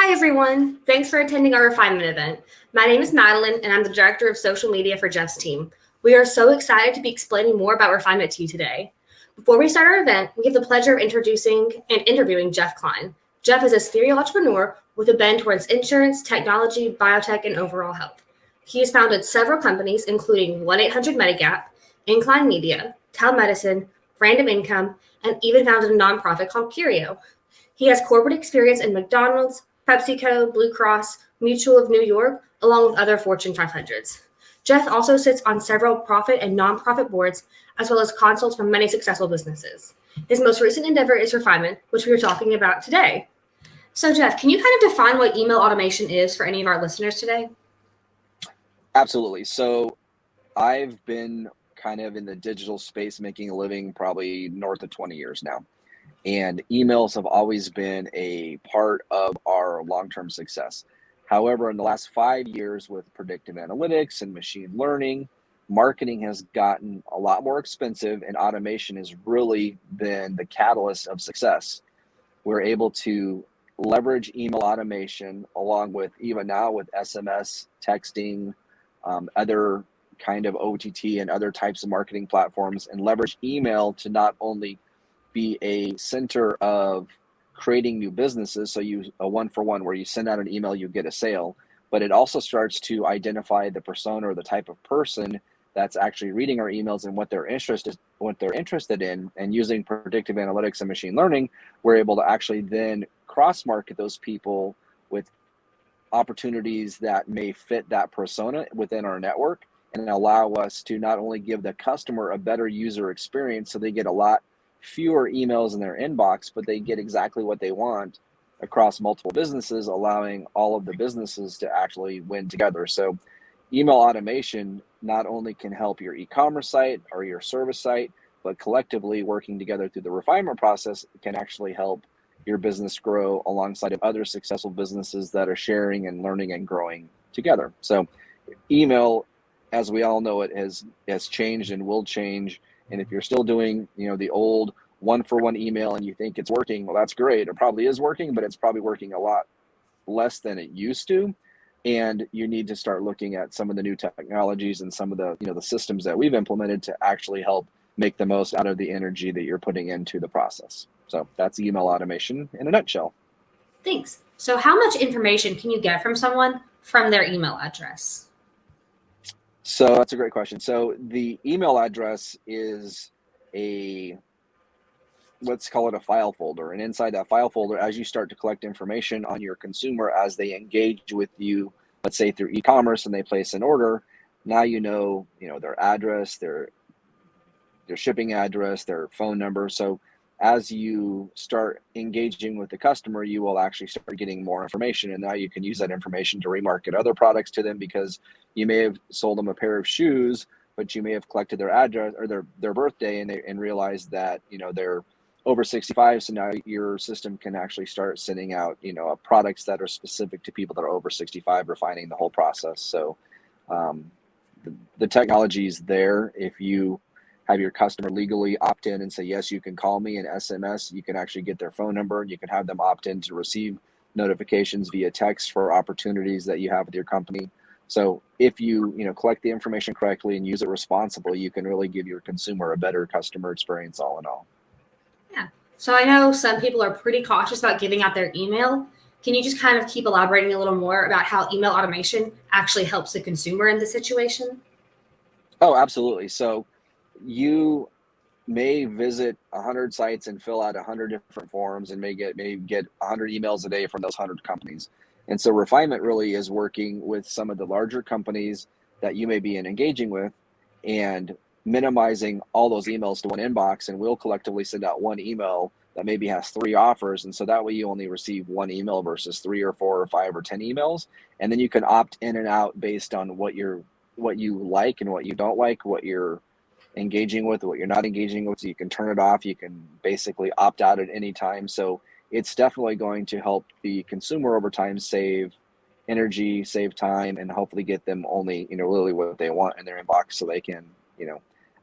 Hi, everyone. Thanks for attending our refinement event. My name is Madeline, and I'm the director of social media for Jeff's team. We are so excited to be explaining more about refinement to you today. Before we start our event, we have the pleasure of introducing and interviewing Jeff Klein. Jeff is a serial entrepreneur with a bend towards insurance, technology, biotech, and overall health. He has founded several companies, including 1-800-MEDIGAP, Incline Media, Telemedicine, Random Income, and even founded a nonprofit called Curio. He has corporate experience in McDonald's, PepsiCo, Blue Cross, Mutual of New York, along with other Fortune 500s. Jeff also sits on several profit and nonprofit boards, as well as consults from many successful businesses. His most recent endeavor is Refinement, which we are talking about today. So, Jeff, can you kind of define what email automation is for any of our listeners today? Absolutely. So I've been kind of in the digital space making a living probably north of 20 years now. And emails have always been a part of our long-term success. However, in the last 5 years with predictive analytics and machine learning, marketing has gotten a lot more expensive and automation has really been the catalyst of success. We're able to leverage email automation along with even now with SMS, texting, other kind of OTT and other types of marketing platforms, and leverage email to not only be a center of creating new businesses. So you a one for one where you send out an email, you get a sale, but it also starts to identify the persona or the type of person that's actually reading our emails and what they're interested in. And using predictive analytics and machine learning, we're able to actually then cross market those people with opportunities that may fit that persona within our network and allow us to not only give the customer a better user experience so they get a lot fewer emails in their inbox, but they get exactly what they want across multiple businesses, allowing all of the businesses to actually win together. So email automation not only can help your e-commerce site or your service site, but collectively working together through the refinement process can actually help your business grow alongside of other successful businesses that are sharing and learning and growing together. So email, as we all know it, has changed and will change. And if you're still doing, the old one-for-one email and you think it's working, well, that's great. It probably is working, but it's probably working a lot less than it used to. And you need to start looking at some of the new technologies and some of the, the systems that we've implemented to actually help make the most out of the energy that you're putting into the process. So that's email automation in a nutshell. Thanks. So how much information can you get from someone from their email address? So that's a great question. So the email address is let's call it a file folder. And inside that file folder, as you start to collect information on your consumer, as they engage with you, let's say through e-commerce and they place an order, now their address, their shipping address, their phone number. So as you start engaging with the customer, you will actually start getting more information. And now you can use that information to remarket other products to them, because you may have sold them a pair of shoes, but you may have collected their address or their birthday and realized that, they're over 65. So now your system can actually start sending out, products that are specific to people that are over 65, refining the whole process. So the technology is there. If you have your customer legally opt in and say, yes, you can call me, and SMS, you can actually get their phone number, and you can have them opt in to receive notifications via text for opportunities that you have with your company. So if you, collect the information correctly and use it responsibly, you can really give your consumer a better customer experience all in all. Yeah. So I know some people are pretty cautious about giving out their email. Can you just kind of keep elaborating a little more about how email automation actually helps the consumer in this situation? Oh, absolutely. So you may visit 100 sites and fill out 100 different forms and may get 100 emails a day from those 100 companies. And so Refinement really is working with some of the larger companies that you may be engaging with and minimizing all those emails to one inbox. And we'll collectively send out one email that maybe has 3 offers. And so that way you only receive one email versus 3 or 4 or 5 or 10 emails. And then you can opt in and out based on what you like and what you don't like, what you're engaging with, what you're not engaging with. So you can turn it off. You can basically opt out at any time. So it's definitely going to help the consumer over time save energy, save time, and hopefully get them only, really what they want in their inbox so they can,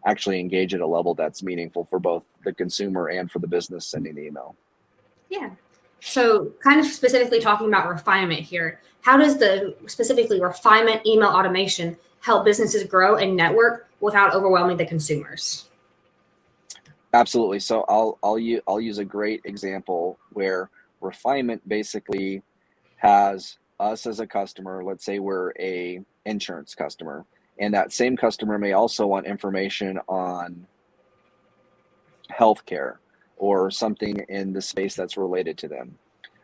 actually engage at a level that's meaningful for both the consumer and for the business sending the email. Yeah. So kind of specifically talking about refinement here, how does the specifically refinement email automation help businesses grow and network without overwhelming the consumers? Absolutely. So I'll use a great example where refinement basically has us as a customer. Let's say we're a insurance customer, and that same customer may also want information on healthcare or something in the space that's related to them.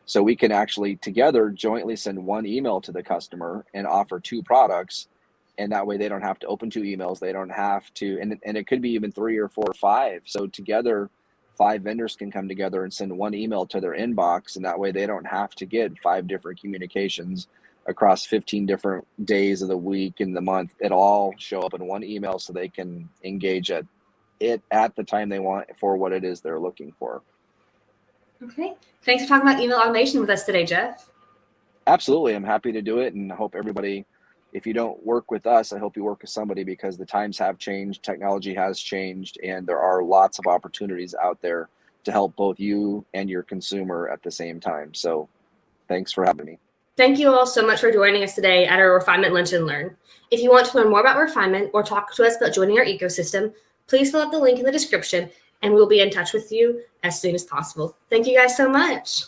So we can actually together jointly send one email to the customer and offer two products. And that way they don't have to open two emails. They don't have to, and it could be even three or four or five. So together, five vendors can come together and send one email to their inbox. And that way they don't have to get five different communications across 15 different days of the week and the month. It all show up in one email so they can engage it at the time they want for what it is they're looking for. Okay. Thanks for talking about email automation with us today, Jeff. Absolutely. I'm happy to do it, and I hope everybody, if you don't work with us, I hope you work with somebody, because the times have changed, technology has changed, and there are lots of opportunities out there to help both you and your consumer at the same time. So thanks for having me. Thank you all so much for joining us today at our Refinement Lunch and Learn. If you want to learn more about refinement or talk to us about joining our ecosystem, please fill out the link in the description and we'll be in touch with you as soon as possible. Thank you guys so much.